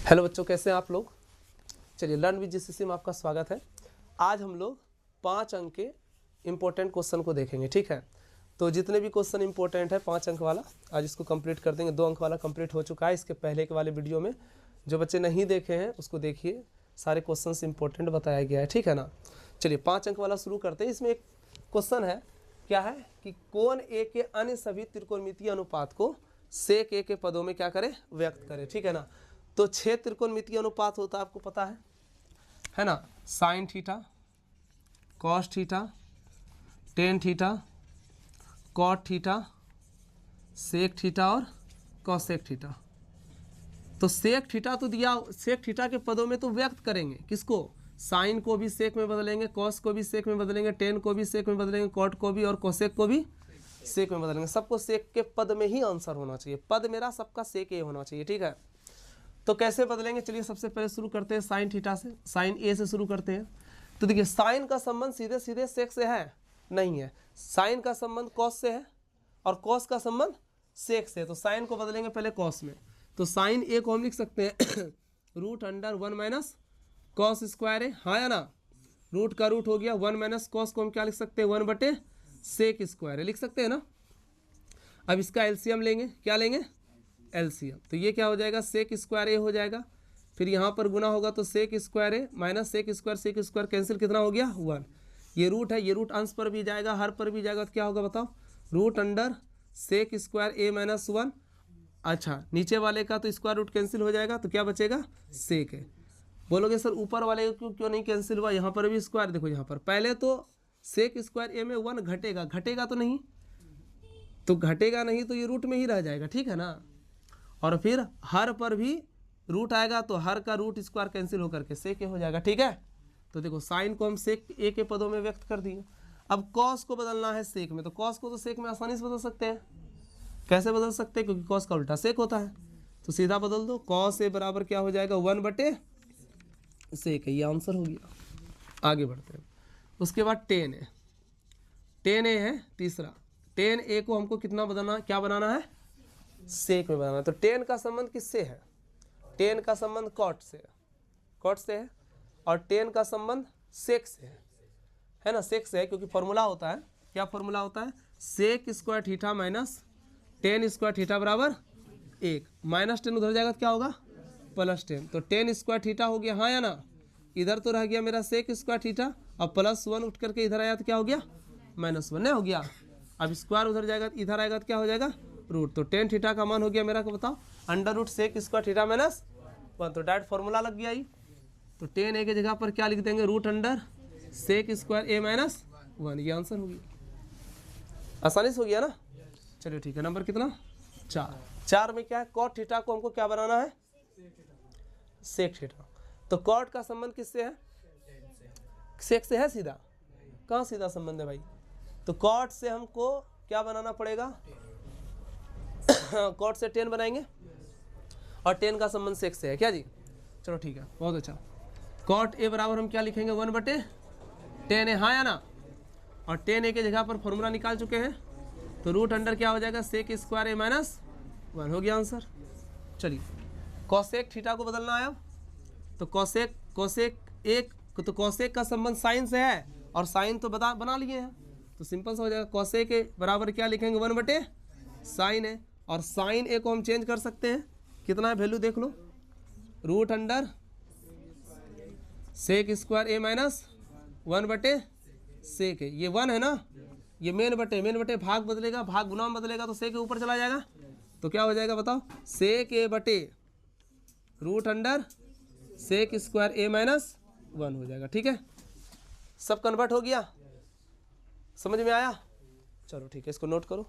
Hello बच्चों, कैसे हैं आप लोग। चलिए, लर्न विद जीसीसी में आपका स्वागत है। आज हम लोग 5 अंक के इम्पोर्टेंट क्वेश्चन को देखेंगे, ठीक है। तो जितने भी क्वेश्चन इंपॉर्टेंट है 5 अंक वाला, आज इसको कंप्लीट कर देंगे। 2 अंक वाला कंप्लीट हो चुका है। इसके पहले के वाले वीडियो में जो बच्चे नहीं देखे हैं उसको देखिए, सारे क्वेश्चन इंपॉर्टेंट बताया गया है, ठीक है ना। चलिए 5 अंक वाला शुरू करते हैं। इसमें एक क्वेश्चन है, क्या है कि कोण ए के अन्य सभी त्रिकोणमितीय अनुपात को सेक ए के पदों में क्या करें, व्यक्त करें, ठीक है ना। तो 6 त्रिकोणमितीय अनुपात होता है, आपको पता है ना। Sine theta, cos theta, tan theta, cot theta, sec theta और कॉसेक थीटा। तो सेक थीटा तो दिया, सेक थीटा के पदों में तो व्यक्त करेंगे किसको, साइन को भी सेक में बदलेंगे, कॉस को भी सेक में बदलेंगे, टेन को भी सेक में बदलेंगे, कॉट को भी और कोसेक को भी सेक में बदलेंगे। सबको सेक के पद में ही आंसर होना चाहिए। पद मेरा सबका सेक ए होना चाहिए, ठीक है। तो कैसे बदलेंगे, चलिए सबसे पहले शुरू करते हैं साइन थीटा से। साइन ए से शुरू करते हैं। तो देखिए, साइन का संबंध सीधे सीधे सेक से है नहीं है। साइन का संबंध कॉस से है और कॉस का संबंध सेक से है। तो साइन को बदलेंगे पहले कॉस में। तो साइन ए को हम लिख सकते हैं root under 1 minus cos square है, हाँ या ना। रूट का रूट हो गया 1 माइनस कॉस को हम क्या लिख सकते हैं, 1 बटे सेक स्क्वायर है, लिख सकते हैं ना। अब इसका एलसीएम लेंगे, क्या लेंगे, एलसीएम। तो ये क्या हो जाएगा, सेक स्क्वायर ए हो जाएगा। फिर यहाँ पर गुना होगा तो सेक स्क्वायर ए माइनस सेक स्क्वायर कैंसिल, कितना हो गया 1। ये रूट है, ये रूट अंश पर भी जाएगा, हर पर भी जाएगा, तो क्या होगा बताओ, रूट अंडर सेक स्क्वायर ए माइनस 1। अच्छा, नीचे वाले का तो स्क्वायर रूट कैंसिल हो जाएगा, तो क्या बचेगा, सेक है। बोलोगे सर ऊपर वाले का क्यों नहीं कैंसिल हुआ, यहाँ पर भी स्क्वायर, देखो यहाँ पर पहले तो सेक स्क्वायर ए में 1 घटेगा, घटेगा तो नहीं, तो घटेगा नहीं तो ये रूट में ही रह जाएगा, ठीक है ना। और फिर हर पर भी रूट आएगा तो हर का रूट स्क्वायर कैंसिल होकर के सेक ए हो जाएगा, ठीक है। तो देखो साइन को हम सेक ए के पदों में व्यक्त कर दिए। अब कॉस को बदलना है सेक में, तो कॉस को तो सेक में आसानी से बदल सकते हैं। कैसे बदल सकते हैं, क्योंकि कॉस का उल्टा सेक होता है। तो सीधा बदल दो, कॉस ए बराबर क्या हो जाएगा, 1 बटे सेक है, ये आंसर हो गया। आगे बढ़ते हैं। उसके बाद टेन ए, टेन ए है तीसरा। टेन ए को हमको कितना बदलना, क्या बनाना है, सेक में बनाना है। तो टेन का संबंध किससे है, टेन का संबंध कॉट से है, कॉट से है। और टेन का संबंध सेक से है ना, सेक से है, क्योंकि फॉर्मूला होता है, क्या फॉर्मूला होता है, sec square theta minus tan square theta बराबर 1। माइनस 10 उधर जाएगा तो क्या होगा, प्लस 10। तो 10 स्क्वायर थीटा हो गया, हाँ या ना। इधर तो रह गया मेरा सेक स्क्वायर थीटा, और प्लस 1 उठ करके इधर आया तो क्या हो गया, -1 नहीं हो गया। अब स्क्वायर उधर जाएगा, इधर आएगा तो क्या हो जाएगा, रूट। तो टेन थीटा का मान हो गया मेरा, को बताओ, under root sec square theta minus 1। तो डायरेक्ट फॉर्मूला लग गया ही। तो टेन ए के जगह पर क्या लिख देंगे, रूट अंडर सेक स्क्वायर ए माइनस 1। ये आंसर हो गया, आसानी से हो गया ना। चलिए ठीक है, नंबर कितना, 4 में क्या है, कॉट थीटा को हमको क्या बनाना है, सेक थीटा। तो कॉट का संबंध किससे है, सेक से है सीधा, कहाँ सीधा संबंध है भाई। तो कॉट से हमको क्या बनाना पड़ेगा, कॉट से 10 बनाएंगे, और 10 का संबंध सेक से है, क्या जी। चलो ठीक है, बहुत अच्छा। कॉट ए बराबर हम क्या लिखेंगे, 1 बटे 10 है, हाँ या ना। और 10 ए के जगह पर फॉर्मूला निकाल चुके हैं, तो रूट अंडर क्या हो जाएगा, सेक स्क्वायर ए माइनस 1 हो गया आंसर। चलिए, कॉसेक थीटा को बदलना है अब। तो कॉसेक एक, तो कॉसेक का संबंध साइन से है, और साइन तो बना लिए हैं, तो सिंपल सा हो जाएगा, कॉसेक के बराबर क्या लिखेंगे, 1 बटे साइन है। और साइन ए को हम चेंज कर सकते हैं, कितना है वैल्यू देख लो, रूट अंडर सेक स्क्वायर ए माइनस 1 बटे सेक है, ये 1 है ना, ये मेन बटे भाग बदलेगा, भाग गुना में बदलेगा, तो सेक के ऊपर चला जाएगा, तो क्या हो जाएगा बताओ, सेक ए बटे रूट अंडर सेक स्क्वायर ए माइनस 1 हो जाएगा, ठीक है। सब कन्वर्ट हो गया, समझ में आया। चलो ठीक है, इसको नोट करो।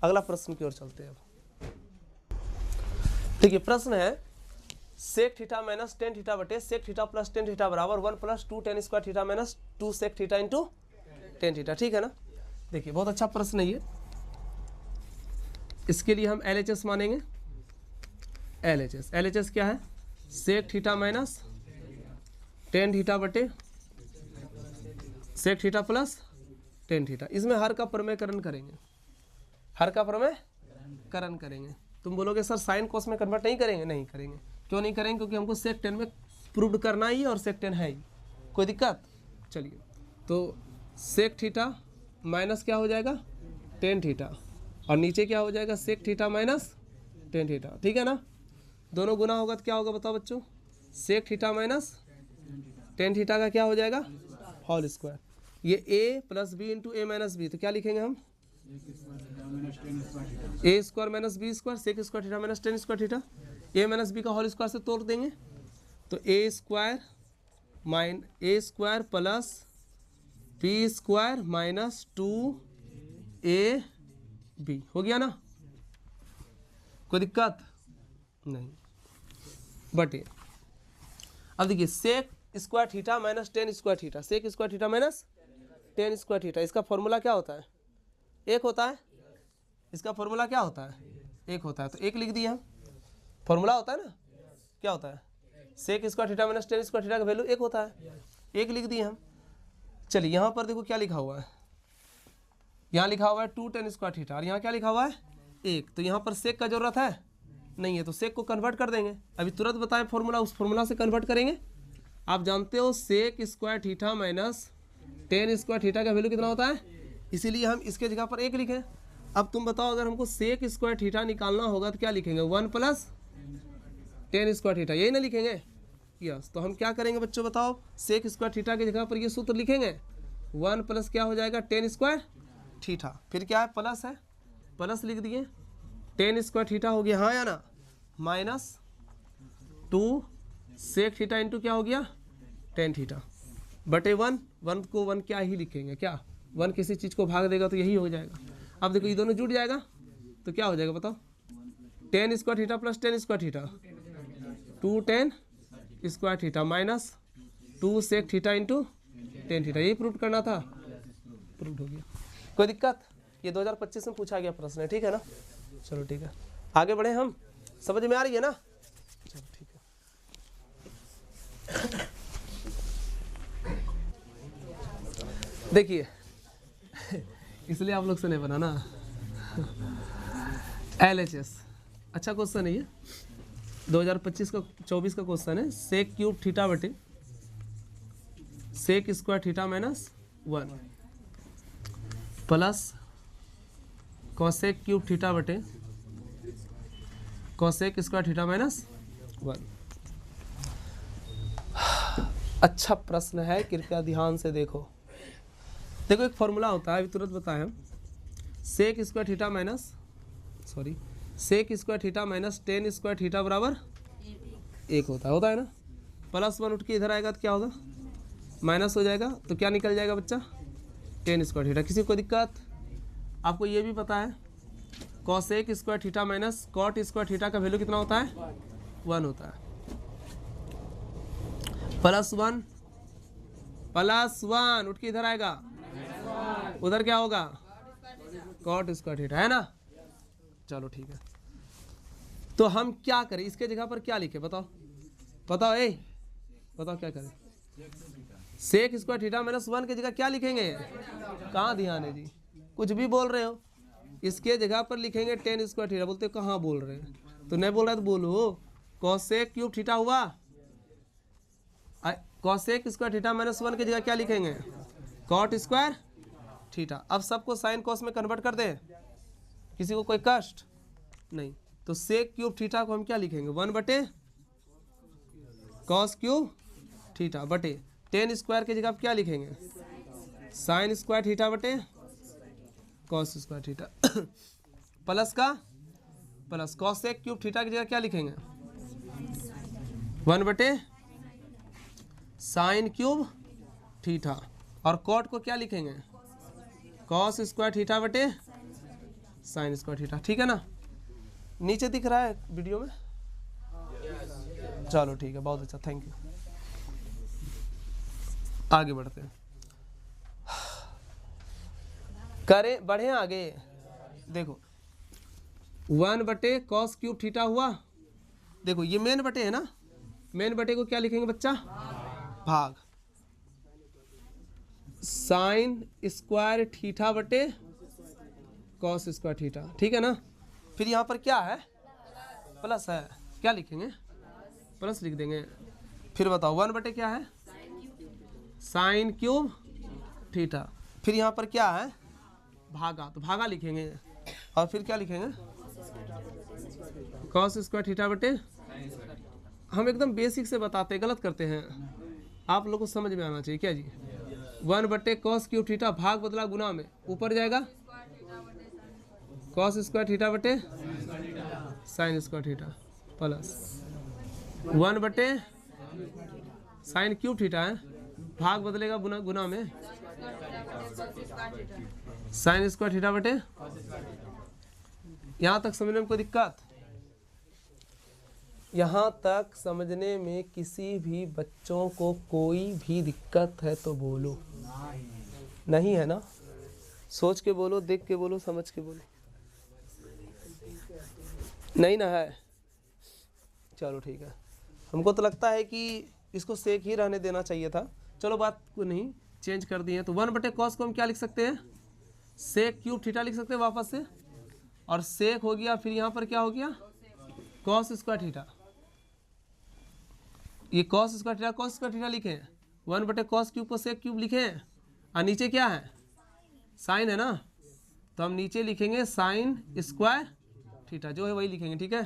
अगला प्रश्न की ओर चलते हैं अब। देखिए प्रश्न है, sec theta minus tan theta बटे sec theta plus tan theta बराबर 1 + 2 tan square theta minus 2 sec theta into tan theta, ठीक है ना। देखिए बहुत अच्छा प्रश्न है ये। इसके लिए हम LHS मानेंगे। LHS क्या है, sec theta minus tan theta बटे sec theta plus tan theta. इसमें हर का प्रमेयकरण करेंगे, हर का प्रमेयकरण करेंगे। तुम बोलोगे सर साइन कोस में कन्वर्ट नहीं करेंगे, नहीं करेंगे, क्यों नहीं करेंगे? क्योंकि हमको सेक 10 में प्रूव करना ही और सेक 10 है ही। कोई दिक्कत? चलिए, तो सेक थीटा माइनस क्या हो जाएगा? टेन थीटा, और नीचे क्या हो जाएगा? Sec theta minus tan theta. ठीक है ना? दोनों गुना होगा तो क्या होगा बताओ बच्चों? Sec theta minus tan theta का क्या हो जाएगा? Whole square. ये a plus b into a minus b, तो क्या लिखेंगे हम? A square minus b square sec square theta minus tan square theta. A minus b का होल स्क्वायर से तोड़ देंगे, तो a square plus b square minus 2ab हो गया ना? कोई दिक्कत नहीं? बटे अब देखिए sec square theta minus tan square theta, sec square theta minus tan square theta, इसका फॉर्मूला क्या होता है? एक होता है। इसका फॉर्मूला क्या होता है? एक होता है, तो एक लिख दिए हम। फॉर्मूला होता है ना, क्या होता है? Sec square theta minus tan square theta का वैल्यू एक होता है, एक लिख दिए हम। चलिए यहाँ पर देखो क्या लिखा हुआ है, यहाँ लिखा हुआ है 2 टेन स्क्वायर थीटा, और यहाँ क्या लिखा हुआ है? एक। तो यहाँ पर सेक का जरूरत है नहीं है, तो सेक को कन्वर्ट कर देंगे। अभी तुरंत बताएं फॉर्मूला, उस फॉर्मूला से कन्वर्ट करेंगे। आप जानते हो sec square theta minus tan square theta का वैल्यू कितना होता है, इसीलिए हम इसके जगह पर एक लिखें। अब तुम बताओ अगर हमको सेक स्क्वायर थीटा निकालना होगा तो क्या लिखेंगे? 1 प्लस टेन स्क्वायर थीटा, यही ना लिखेंगे? यस। तो हम क्या करेंगे बच्चों बताओ? सेक स्क्वायर थीटा की जगह पर ये सूत्र लिखेंगे, 1 प्लस क्या हो जाएगा? टेन स्क्वायर थीटा, फिर क्या है? प्लस है, प्लस लिख दिए, टेन स्क्वायर थीटा हो गया, हाँ या ना? माइनस 2 सेक थीटा इंटू क्या हो गया? टेन थीटा बटे 1 को 1 क्या ही लिखेंगे? क्या 1 किसी चीज़ को भाग देगा तो यही हो जाएगा। अब देखो ये दोनों जुड़ जाएगा तो क्या हो जाएगा बताओ? Tan square theta plus tan square theta, 2 tan square theta minus 2 sec theta into tan theta, यही प्रूव करना था, प्रूव हो गया। कोई दिक्कत? ये 2025 में पूछा गया प्रश्न है, ठीक है ना? चलो ठीक है, आगे बढ़े हम। समझ में आ रही है ना? चलो ठीक है। देखिए इसलिए आप लोग से नहीं बना ना। LHS अच्छा क्वेश्चन है ये, 2025 का 24 का क्वेश्चन है। सेक क्यूब थीटा बटे sec square theta minus 1 plus cosec cube theta बटे कॉसेक स्क्वायर थीटा माइनस 1। अच्छा प्रश्न है, कृपया ध्यान से देखो। देखो एक फॉर्मूला होता है, अभी तुरंत बताएं हम। Sec square theta minus sec square theta minus tan square theta बराबर एक होता है ना? प्लस 1 उठ के इधर आएगा तो क्या होगा? माइनस हो जाएगा, तो क्या निकल जाएगा बच्चा? Tan square theta. किसी को दिक्कत? आपको ये भी पता है cosec square theta minus cot square theta का वैल्यू कितना होता है? 1 होता है। प्लस 1 उठ के इधर आएगा, उधर क्या होगा? कॉट स्क्वायर थीटा, है ना? चलो ठीक है, तो हम क्या करें? इसके जगह पर क्या लिखे बताओ? बताओ बताओ क्या करें? सेक स्क्वायर थीटा माइनस 1 की जगह क्या लिखेंगे? कहाँ ध्यान है जी? कुछ भी बोल रहे हो। इसके जगह पर लिखेंगे टेन स्क्वायर थीटा। बोलते हो कहाँ बोल रहे हैं? तो नहीं बोल रहा तो बोलो। कॉसेक क्यूब थीटा हुआ, कॉसेक स्क्वायर थीटा माइनस 1 की जगह क्या लिखेंगे? Cot square theta. अब सबको साइन कॉस में कन्वर्ट कर दे, किसी को कोई कष्ट नहीं। तो सेक क्यूब थीटा को हम क्या लिखेंगे? 1 बटे कॉस क्यूब थीटा बटे टेन स्क्वायर की जगह क्या लिखेंगे? साइन स्क्वायर थीटा बटे कॉस स्क्वायर थीटा प्लस का प्लस कॉसेक क्यूब थीटा की जगह क्या लिखेंगे? 1 बटे साइन क्यूब थीटा, और कॉट को क्या लिखेंगे? कॉस स्क्वायर थीटा बटे साइन स्क्वायर थीटा। ठीक है ना? नीचे दिख रहा है वीडियो में? चलो ठीक है, बहुत अच्छा, थैंक यू। आगे बढ़ते हैं, करें बढ़े आगे। देखो 1 बटे कॉस क्यूब थीटा हुआ। देखो ये मेन बटे है ना, मेन बटे को क्या लिखेंगे बच्चा? भाग साइन स्क्वायर थीटा बटे कॉस स्क्वायर थीटा। ठीक है ना? फिर यहाँ पर क्या है? प्लस है, क्या लिखेंगे? प्लस लिख देंगे। फिर बताओ 1 बटे क्या है, साइन क्यूब थीटा। फिर यहाँ पर क्या है, भागा, तो भागा लिखेंगे। और फिर क्या लिखेंगे, कॉस स्क्वायर थीटा बटे, हम एकदम बेसिक से बताते हैं, गलत करते हैं, आप लोग को समझ में आना चाहिए क्या जी। 1 बटे कॉस क्यूब थीटा, भाग बदला गुना में, ऊपर जाएगा कॉस स्क्वायर थीटा बटे साइन स्क्वायर थीटा प्लस 1 बटे साइन क्यूब थीटा है, भाग बदलेगा गुना में साइन स्क्वायर थीटा बटे। यहाँ तक समझने में कोई दिक्कत, यहाँ तक समझने में किसी भी बच्चों को कोई भी दिक्कत है तो बोलो, नहीं है ना, सोच के बोलो, देख के बोलो, समझ के बोलो, नहीं ना है, चलो ठीक है। हमको तो लगता है कि इसको सेक ही रहने देना चाहिए था, चलो बात को नहीं चेंज कर दिए। तो 1 बटे कॉस को हम क्या लिख सकते हैं, सेक क्यूब थीटा लिख सकते हैं वापस से, और सेक हो गया, फिर यहाँ पर क्या हो गया, कॉस स्क्वायर थीटा, ये कॉस स्क्वायर थीटा लिखे हैं, 1 बटे कॉस क्यूब को सेक क्यूब लिखे हैं, और नीचे क्या है, साइन है ना, तो हम नीचे लिखेंगे साइन स्क्वायर थीटा, जो है वही लिखेंगे, ठीक है,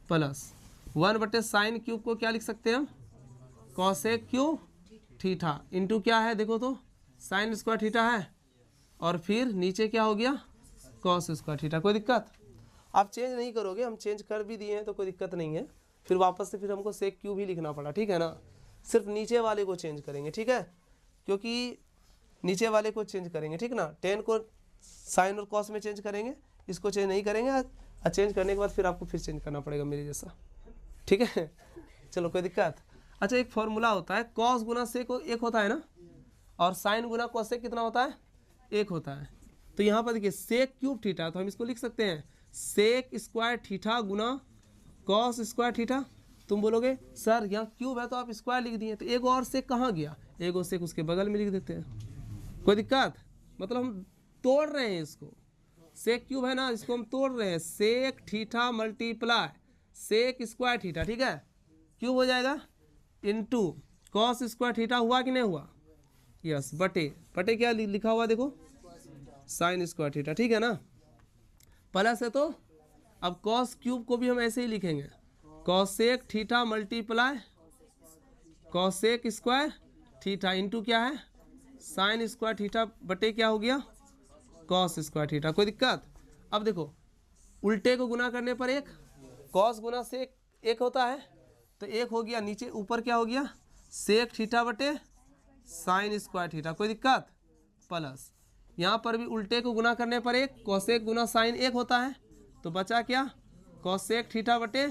प्लस 1 बटे साइन क्यूब को क्या लिख सकते हैं हम, कॉसेक क्यूब थीटा, इंटू क्या है देखो तो, साइन स्क्वायर थीटा है, और फिर नीचे क्या हो गया, कॉस स्क्वायर थीटा। कोई दिक्कत, आप चेंज नहीं करोगे, हम चेंज कर भी दिए हैं तो कोई दिक्कत नहीं है, फिर वापस से फिर हमको सेक क्यूब ही लिखना पड़ा, ठीक है ना, सिर्फ नीचे वाले को चेंज करेंगे, ठीक है, क्योंकि नीचे वाले को चेंज करेंगे, ठीक ना, टेन को साइन और कॉस में चेंज करेंगे, इसको चेंज नहीं करेंगे, और चेंज करने के बाद फिर आपको फिर चेंज करना पड़ेगा मेरे जैसा, ठीक है। चलो कोई दिक्कत। अच्छा, एक फॉर्मूला होता है, कॉस गुना सेक एक होता है ना, और साइन गुना कॉसेक कितना होता है, एक होता है। तो यहाँ पर देखिए सेक क्यूब थीटा, तो हम इसको लिख सकते हैं सेक स्क्वायर थीटा गुना कॉस स्क्वायर थीटा। तुम बोलोगे सर यहाँ क्यूब है तो आप स्क्वायर लिख दिए, तो एक और सेक कहाँ गया, एक और सेक उसके बगल में लिख देते हैं, कोई दिक्कत, मतलब हम तोड़ रहे हैं इसको, सेक क्यूब है ना, इसको हम तोड़ रहे हैं, sec theta multiply sec square theta, ठीक है, क्यूब हो जाएगा इनटू कॉस स्क्वायर थीटा, हुआ कि नहीं हुआ, यस, बटे बटे क्या लिखा हुआ देखो, साइन स्क्वायर थीटा, ठीक है ना, प्लस है, तो अब कॉस क्यूब को भी हम ऐसे ही लिखेंगे, cosec theta multiply cosec square theta into क्या है, साइन स्क्वायर थीटा बटे क्या हो गया, कॉस स्क्वायर थीटा। कोई दिक्कत। अब देखो उल्टे को गुना करने पर एक, कॉस गुना सेक एक होता है, तो एक हो गया, नीचे ऊपर क्या हो गया, सेक थीटा बटे साइन स्क्वायर थीटा। कोई दिक्कत, प्लस यहाँ पर भी उल्टे को गुना करने पर एक, कॉसेक गुना साइन एक होता है, तो बचा क्या, कॉसेक थीटा बटे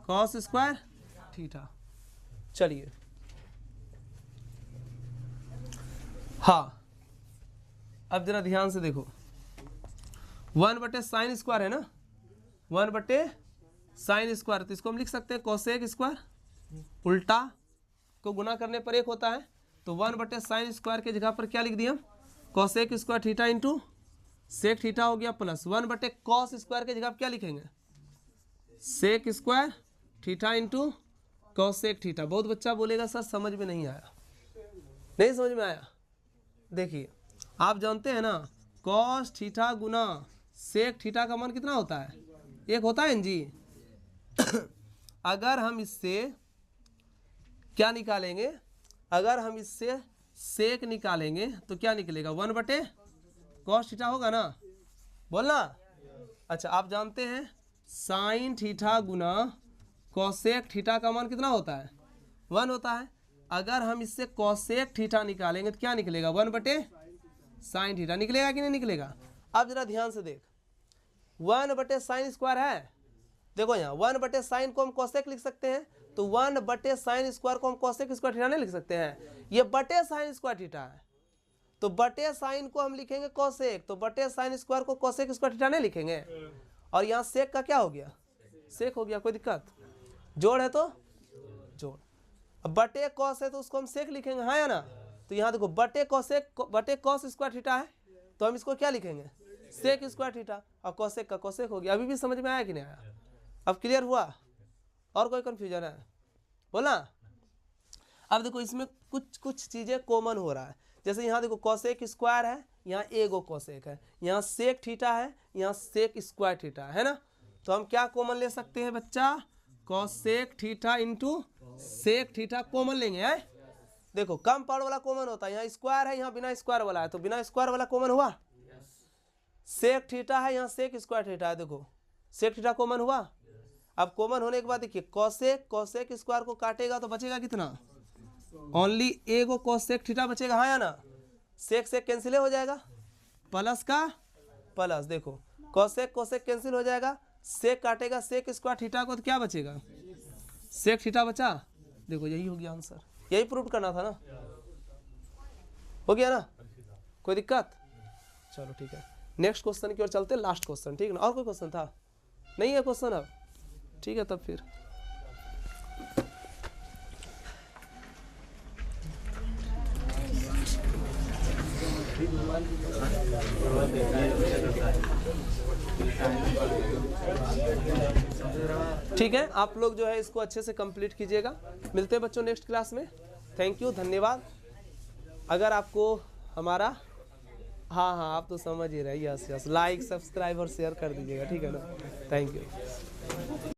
कॉस स्क्वायर थीटा। चलिए हाँ, अब जरा ध्यान से देखो, 1 बटे साइन स्क्वायर है ना, 1 बटे साइन स्क्वायर, तो इसको हम लिख सकते हैं कॉसेक स्क्वायर, उल्टा को गुना करने पर एक होता है, तो 1 बटे साइन स्क्वायर के जगह पर क्या लिख दिया, cosec square theta into sec theta हो गया, प्लस 1 बटे कॉस स्क्वायर के जगह पर क्या लिखेंगे, sec square theta into cosec theta. बहुत बच्चा बोलेगा सर समझ में नहीं आया, नहीं समझ में आया। देखिए आप जानते हैं ना, कॉस थीटा गुना सेक थीटा का मान कितना होता है, एक होता है जी। अगर हम इससे क्या निकालेंगे, अगर हम इससे सेक निकालेंगे तो क्या निकलेगा, 1 बटे कॉस थीटा होगा ना, बोलना। अच्छा आप जानते हैं साइन थीटा गुना कॉसेक थीटा का मान कितना होता है, 1 होता है। अगर हम इससे कॉसेक थीटा निकालेंगे तो क्या निकलेगा, 1 बटे साइन थीटा निकलेगा कि नहीं निकलेगा। अब जरा ध्यान से देख, 1 बटे साइन स्क्वायर है, देखो यहाँ 1 बटे साइन को हम कॉसेक लिख सकते हैं, तो 1 बटे साइन स्क्वायर को हम कॉसेक स्क्वायर थीटा नहीं लिख सकते हैं, ये बटे साइन स्क्वायर थीटा है, तो बटे साइन को हम लिखेंगे कॉसेक, तो बटे साइन स्क्वायर को कॉसेक स्क्वायर थीटा नहीं लिखेंगे, और यहाँ सेक का क्या हो गया, सेक हो गया। कोई दिक्कत, जोड़ है तो जोड़, अब बटे कॉस है तो उसको हम सेक लिखेंगे, हाँ या ना। तो यहाँ देखो बटे कॉसेक बटे कॉस स्क्वायर थीटा है, तो हम इसको क्या लिखेंगे, सेक स्क्वायर थीटा, और कॉसेक का कॉसेक हो गया। अभी भी समझ में आया कि नहीं आया, अब क्लियर हुआ। और कोई कन्फ्यूजन है? बोला। अब देखो इसमें कुछ चीज़ें कॉमन हो रहा है। जैसे यहाँ देखो कोसेक स्क्वायर है, यहाँ एगो कोसेक है, यहाँ सेक थीटा है, यहाँ सेक स्क्वायर थीटा है ना। तो हम क्या कॉमन ले सकते हैं बच्चा? Cosec theta into sec theta common लेंगे है। देखो कम पावर वाला कॉमन होता है, यहाँ स्क्वायर है, यहाँ बिना स्क्वायर वाला है, तो बिना स्क्वायर वाला कॉमन हुआ। सेक थीटा है, यहाँ सेक स्क्वायर थीटा है, देखो सेक थीटा कॉमन हुआ। अब कॉमन होने के बाद देखिए कोसेक स्क्वायर को काटेगा तो बचेगा कितना? ओनली एगो कोसेक थीटा बचेगा, हाँ या ना। सेक से कैंसिल हो जाएगा, प्लस का प्लस, देखो कोसेक कैंसिल हो जाएगा, सेक काटेगा सेक स्क्वायर थीटा को, तो क्या बचेगा? सेक थीटा बचा। देखो यही हो गया आंसर, यही प्रूव करना था ना, हो गया ना, कोई दिक्कत? चलो ठीक है, नेक्स्ट क्वेश्चन की ओर चलते हैं, लास्ट क्वेश्चन, ठीक है ना। और कोई क्वेश्चन था? नहीं है क्वेश्चन अब, ठीक है तब फिर। ठीक है, आप लोग जो है इसको अच्छे से कंप्लीट कीजिएगा। मिलते हैं बच्चों नेक्स्ट क्लास में। थैंक यू, धन्यवाद। अगर आपको हमारा, हाँ आप तो समझ ही रहे, यस लाइक सब्सक्राइब और शेयर कर दीजिएगा, ठीक है ना। Thank you.